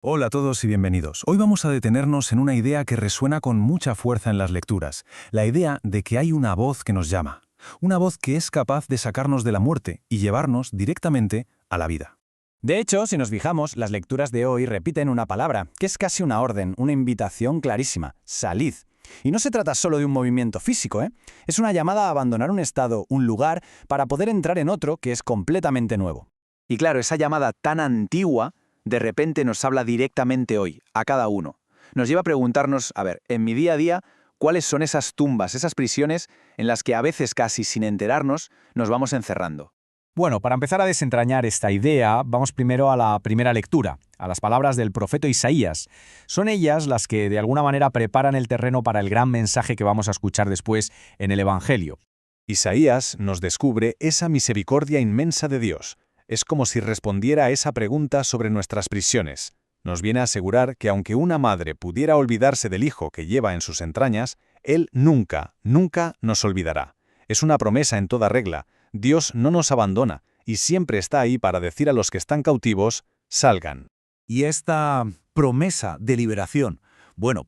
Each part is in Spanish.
Hola a todos y bienvenidos. Hoy vamos a detenernos en una idea que resuena con mucha fuerza en las lecturas, la idea de que hay una voz que nos llama, una voz que es capaz de sacarnos de la muerte y llevarnos directamente a la vida. De hecho, si nos fijamos, las lecturas de hoy repiten una palabra, que es casi una orden, una invitación clarísima: salid. Y no se trata solo de un movimiento físico, ¿eh? Es una llamada a abandonar un estado, un lugar, para poder entrar en otro que es completamente nuevo. Y claro, esa llamada tan antigua, de repente nos habla directamente hoy, a cada uno. Nos lleva a preguntarnos, en mi día a día, ¿cuáles son esas tumbas, esas prisiones en las que a veces casi sin enterarnos nos vamos encerrando? Bueno, para empezar a desentrañar esta idea, vamos primero a la primera lectura, a las palabras del profeta Isaías. Son ellas las que de alguna manera preparan el terreno para el gran mensaje que vamos a escuchar después en el Evangelio. Isaías nos descubre esa misericordia inmensa de Dios. Es como si respondiera a esa pregunta sobre nuestras prisiones. Nos viene a asegurar que aunque una madre pudiera olvidarse del hijo que lleva en sus entrañas, Él nunca, nunca nos olvidará. Es una promesa en toda regla. Dios no nos abandona y siempre está ahí para decir a los que están cautivos: salgan. Y esta promesa de liberación,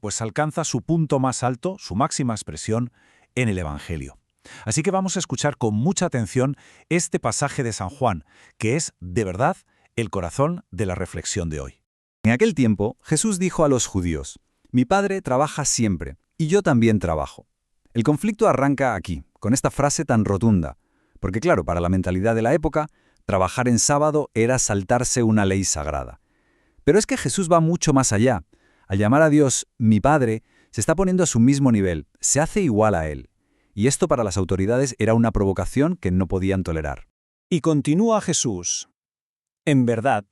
pues alcanza su punto más alto, su máxima expresión, en el Evangelio. Así que vamos a escuchar con mucha atención este pasaje de San Juan, que es, de verdad, el corazón de la reflexión de hoy. En aquel tiempo, Jesús dijo a los judíos: «Mi Padre trabaja siempre, y yo también trabajo». El conflicto arranca aquí, con esta frase tan rotunda, porque claro, para la mentalidad de la época, trabajar en sábado era saltarse una ley sagrada. Pero es que Jesús va mucho más allá. Al llamar a Dios «mi Padre», se está poniendo a su mismo nivel, se hace igual a Él. Y esto para las autoridades era una provocación que no podían tolerar. Y continúa Jesús: en verdad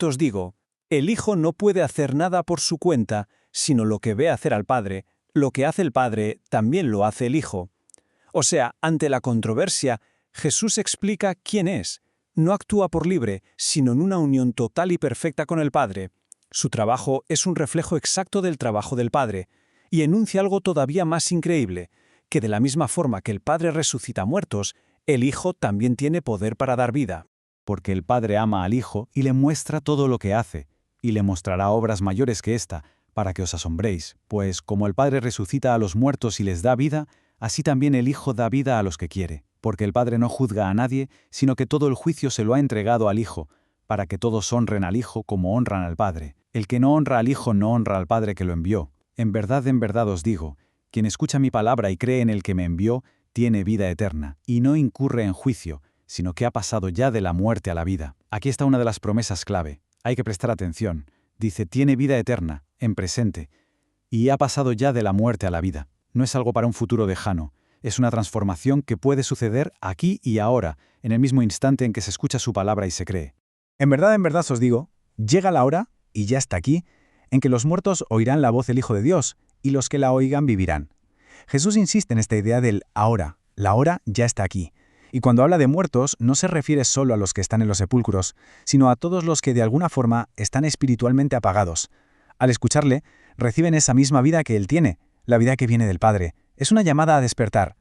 os digo, el Hijo no puede hacer nada por su cuenta, sino lo que ve hacer al Padre. Lo que hace el Padre, también lo hace el Hijo. O sea, ante la controversia, Jesús explica quién es. No actúa por libre, sino en una unión total y perfecta con el Padre. Su trabajo es un reflejo exacto del trabajo del Padre, y enuncia algo todavía más increíble: que de la misma forma que el Padre resucita muertos, el Hijo también tiene poder para dar vida. Porque el Padre ama al Hijo y le muestra todo lo que hace, y le mostrará obras mayores que esta, para que os asombréis, pues como el Padre resucita a los muertos y les da vida, así también el Hijo da vida a los que quiere, porque el Padre no juzga a nadie, sino que todo el juicio se lo ha entregado al Hijo, para que todos honren al Hijo como honran al Padre. El que no honra al Hijo no honra al Padre que lo envió. En verdad os digo, quien escucha mi palabra y cree en el que me envió, tiene vida eterna, y no incurre en juicio, sino que ha pasado ya de la muerte a la vida. Aquí está una de las promesas clave. Hay que prestar atención. Dice, tiene vida eterna, en presente, y ha pasado ya de la muerte a la vida. No es algo para un futuro lejano. Es una transformación que puede suceder aquí y ahora, en el mismo instante en que se escucha su palabra y se cree. En verdad os digo, llega la hora, y ya está aquí, en que los muertos oirán la voz del Hijo de Dios, y los que la oigan vivirán. Jesús insiste en esta idea del ahora. La hora ya está aquí. Y cuando habla de muertos, no se refiere solo a los que están en los sepulcros, sino a todos los que de alguna forma están espiritualmente apagados. Al escucharle, reciben esa misma vida que Él tiene, la vida que viene del Padre. Es una llamada a despertar.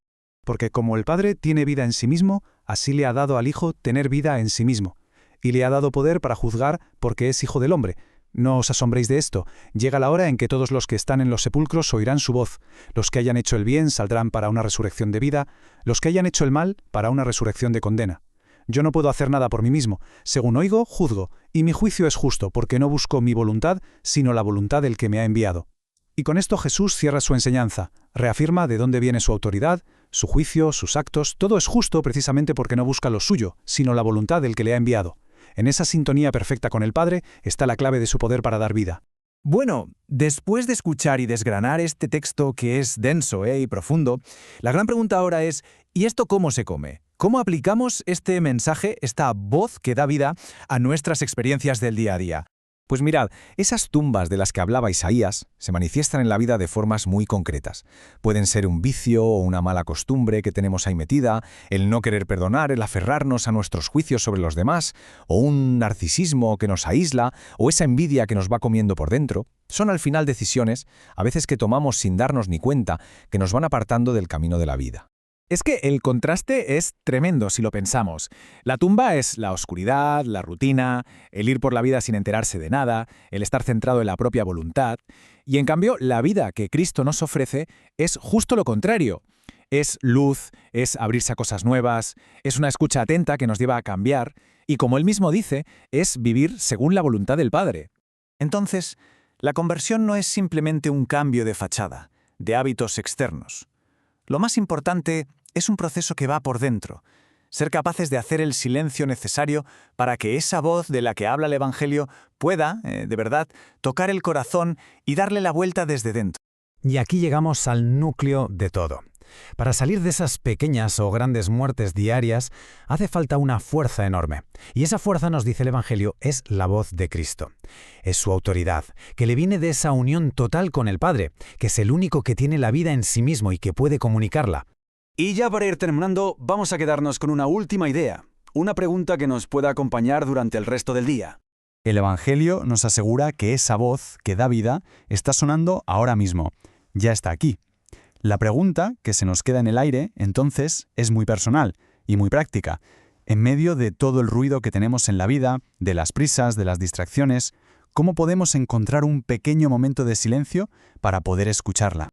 Porque como el Padre tiene vida en sí mismo, así le ha dado al Hijo tener vida en sí mismo. Y le ha dado poder para juzgar porque es Hijo del Hombre. No os asombréis de esto. Llega la hora en que todos los que están en los sepulcros oirán su voz. Los que hayan hecho el bien saldrán para una resurrección de vida, los que hayan hecho el mal para una resurrección de condena. Yo no puedo hacer nada por mí mismo. Según oigo, juzgo, y mi juicio es justo, porque no busco mi voluntad, sino la voluntad del que me ha enviado. Y con esto Jesús cierra su enseñanza, reafirma de dónde viene su autoridad, su juicio, sus actos. Todo es justo precisamente porque no busca lo suyo, sino la voluntad del que le ha enviado. En esa sintonía perfecta con el Padre está la clave de su poder para dar vida. Bueno, después de escuchar y desgranar este texto que es denso y profundo, la gran pregunta ahora es: ¿y esto cómo se come? ¿Cómo aplicamos este mensaje, esta voz que da vida, a nuestras experiencias del día a día? Pues mirad, esas tumbas de las que hablaba Isaías se manifiestan en la vida de formas muy concretas. Pueden ser un vicio o una mala costumbre que tenemos ahí metida, el no querer perdonar, el aferrarnos a nuestros juicios sobre los demás, o un narcisismo que nos aísla, o esa envidia que nos va comiendo por dentro. Son al final decisiones, a veces que tomamos sin darnos ni cuenta, que nos van apartando del camino de la vida. Es que el contraste es tremendo si lo pensamos. La tumba es la oscuridad, la rutina, el ir por la vida sin enterarse de nada, el estar centrado en la propia voluntad. Y en cambio, la vida que Cristo nos ofrece es justo lo contrario. Es luz, es abrirse a cosas nuevas, es una escucha atenta que nos lleva a cambiar, y como él mismo dice, es vivir según la voluntad del Padre. Entonces, la conversión no es simplemente un cambio de fachada, de hábitos externos. Lo más importante es un proceso que va por dentro, ser capaces de hacer el silencio necesario para que esa voz de la que habla el Evangelio pueda, de verdad, tocar el corazón y darle la vuelta desde dentro. Y aquí llegamos al núcleo de todo. Para salir de esas pequeñas o grandes muertes diarias, hace falta una fuerza enorme. Y esa fuerza, nos dice el Evangelio, es la voz de Cristo. Es su autoridad, que le viene de esa unión total con el Padre, que es el único que tiene la vida en sí mismo y que puede comunicarla. Y ya para ir terminando, vamos a quedarnos con una última idea, una pregunta que nos pueda acompañar durante el resto del día. El Evangelio nos asegura que esa voz que da vida está sonando ahora mismo. Ya está aquí. La pregunta que se nos queda en el aire, entonces, es muy personal y muy práctica. En medio de todo el ruido que tenemos en la vida, de las prisas, de las distracciones, ¿cómo podemos encontrar un pequeño momento de silencio para poder escucharla?